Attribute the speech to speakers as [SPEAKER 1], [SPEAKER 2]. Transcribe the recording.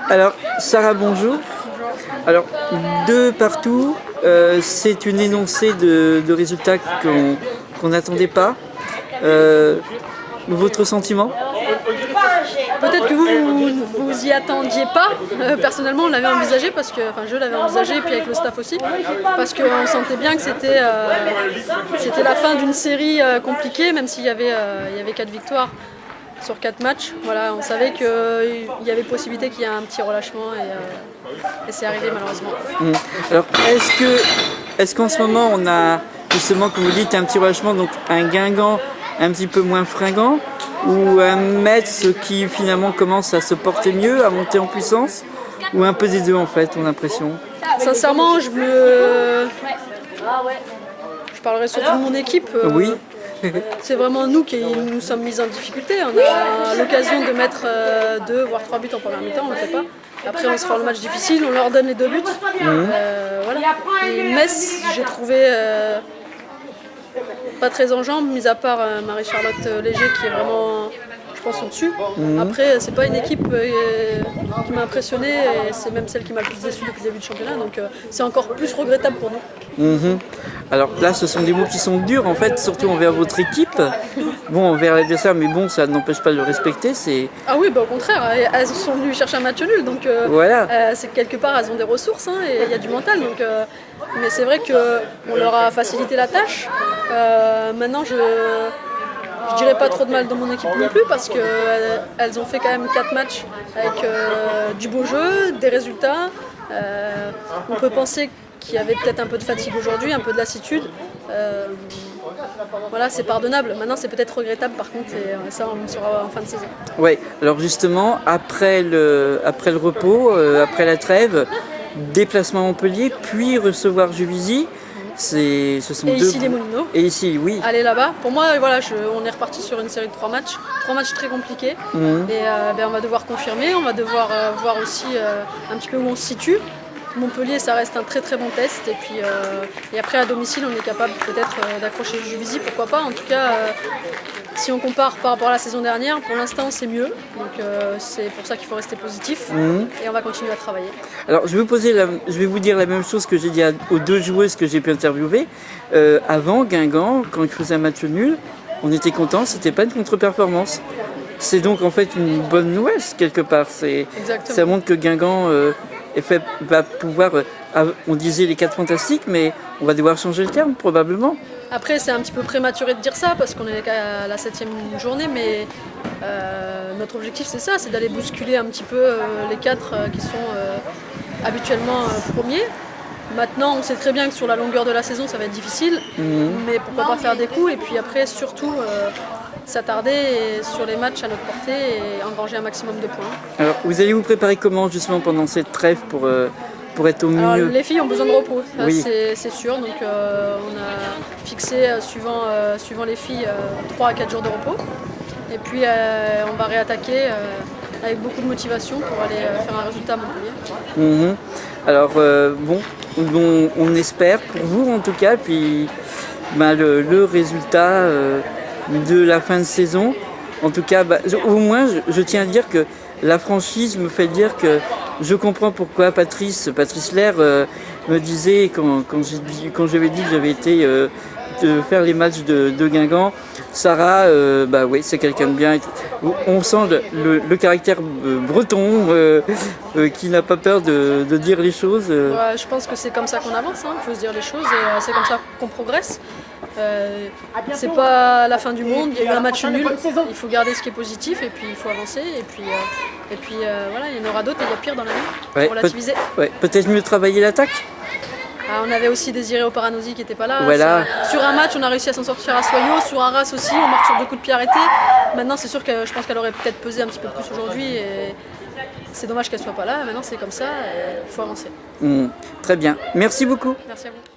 [SPEAKER 1] Alors, Sarah, bonjour. Alors, de partout, c'est une énoncée de résultats qu'on n'attendait pas. Votre sentiment?
[SPEAKER 2] Peut-être que vous y attendiez pas. Personnellement, on l'avait envisagé parce que, enfin, je l'avais envisagé, et puis avec le staff aussi, parce qu'on sentait bien que c'était la fin d'une série compliquée, même s'il y avait 4 victoires sur 4 matchs. Voilà, on savait qu'il y avait possibilité qu'il y ait un petit relâchement et c'est arrivé malheureusement.
[SPEAKER 1] Alors, est-ce qu'en ce moment on a justement, comme vous dites, un petit relâchement, donc un Guingamp un petit peu moins fringant, ou un Metz qui finalement commence à se porter mieux, à monter en puissance, ou un peu des deux en fait, on a l'impression?
[SPEAKER 2] Sincèrement, je parlerai surtout de mon équipe.
[SPEAKER 1] Oui.
[SPEAKER 2] C'est vraiment nous qui nous sommes mis en difficulté. On a l'occasion de mettre 2 voire 3 buts en première mi-temps, on ne le fait pas. Après on se rend le match difficile, on leur donne les 2 buts. Voilà. Et Metz, j'ai trouvé pas très en jambes, mis à part Marie-Charlotte Léger qui est vraiment, je pense, au-dessus. Après, c'est pas une équipe qui m'a impressionné et c'est même celle qui m'a le plus déçu depuis le début du championnat, donc c'est encore plus regrettable pour nous.
[SPEAKER 1] Alors là, ce sont des mots qui sont durs en fait, surtout envers votre équipe. Bon, envers l'adversaire, mais bon, ça n'empêche pas de le respecter.
[SPEAKER 2] Ah oui, bah, au contraire, elles sont venues chercher un match nul, donc
[SPEAKER 1] voilà.
[SPEAKER 2] C'est que quelque part elles ont des ressources et il y a du mental. Donc, mais c'est vrai qu'on leur a facilité la tâche. Maintenant, je dirais pas trop de mal dans mon équipe non plus parce qu'elles ont fait quand même 4 matchs avec du beau jeu, des résultats. On peut penser qu'il y avait peut-être un peu de fatigue aujourd'hui, un peu de lassitude. Voilà, c'est pardonnable. Maintenant, c'est peut-être regrettable par contre, et ça, on le saura en fin de saison.
[SPEAKER 1] Oui, alors justement, après le repos, après la trêve, déplacement à Montpellier, puis recevoir Juvisy. Ce sont
[SPEAKER 2] et
[SPEAKER 1] deux...
[SPEAKER 2] ici les Moulineaux.
[SPEAKER 1] Et ici, oui.
[SPEAKER 2] Aller là-bas. Pour moi, voilà, on est reparti sur une série de 3 matchs. 3 matchs très compliqués. Et on va devoir confirmer, on va devoir voir aussi un petit peu où on se situe. Montpellier, ça reste un très très bon test. Et puis et après, à domicile, on est capable peut-être d'accrocher Juvisy, pourquoi pas. En tout cas, si on compare par rapport à la saison dernière, pour l'instant, c'est mieux. Donc c'est pour ça qu'il faut rester positif. Et on va continuer à travailler.
[SPEAKER 1] Alors, je vais vous dire la même chose que j'ai dit aux 2 joueuses que j'ai pu interviewer. Avant, Guingamp, quand il faisait un match nul, on était content, c'était pas une contre-performance. C'est donc en fait une bonne nouvelle quelque part. Ça montre que Guingamp va pouvoir, on disait les 4 fantastiques, mais on va devoir changer le terme probablement.
[SPEAKER 2] Après, c'est un petit peu prématuré de dire ça parce qu'on est à la 7e journée, mais notre objectif c'est ça, c'est d'aller bousculer un petit peu les 4 qui sont habituellement premiers. Maintenant, on sait très bien que sur la longueur de la saison, ça va être difficile, mais pourquoi pas faire des coups et puis après surtout s'attarder sur les matchs à notre portée et engranger un maximum de points.
[SPEAKER 1] Alors, vous allez vous préparer comment justement pendant cette trêve pour être au mieux?
[SPEAKER 2] Alors, les filles ont besoin de repos,
[SPEAKER 1] oui.
[SPEAKER 2] c'est sûr. Donc on a fixé, suivant les filles, 3 à 4 jours de repos. Et puis on va réattaquer avec beaucoup de motivation pour aller faire un résultat à Montpellier.
[SPEAKER 1] Alors bon, on espère pour vous en tout cas, puis le résultat de la fin de saison. En tout cas, au moins, je tiens à dire que la franchise me fait dire que je comprends pourquoi Patrice Lair me disait quand j'avais dit que j'avais été de faire les matchs de Guingamp. Sarah, oui, c'est quelqu'un de bien. Et tout. On sent le caractère breton qui n'a pas peur de dire les choses.
[SPEAKER 2] Ouais, je pense que c'est comme ça qu'on avance, il faut se dire les choses et c'est comme ça qu'on progresse. C'est pas la fin du monde, il y a eu un match nul, il faut garder ce qui est positif et puis il faut avancer et puis voilà, il y en aura d'autres et il y a pire dans la vie, pour relativiser.
[SPEAKER 1] Peut-être mieux travailler l'attaque.
[SPEAKER 2] On avait aussi Désiré Oparanosi qui n'était pas là.
[SPEAKER 1] Voilà.
[SPEAKER 2] Sur un match, on a réussi à s'en sortir à Soyaux. Sur Arras aussi, on marque sur 2 coups de pied arrêtés. Maintenant, c'est sûr que je pense qu'elle aurait peut-être pesé un petit peu plus aujourd'hui. Et c'est dommage qu'elle ne soit pas là. Maintenant, c'est comme ça. Il faut avancer.
[SPEAKER 1] Très bien. Merci beaucoup.
[SPEAKER 2] Merci à vous.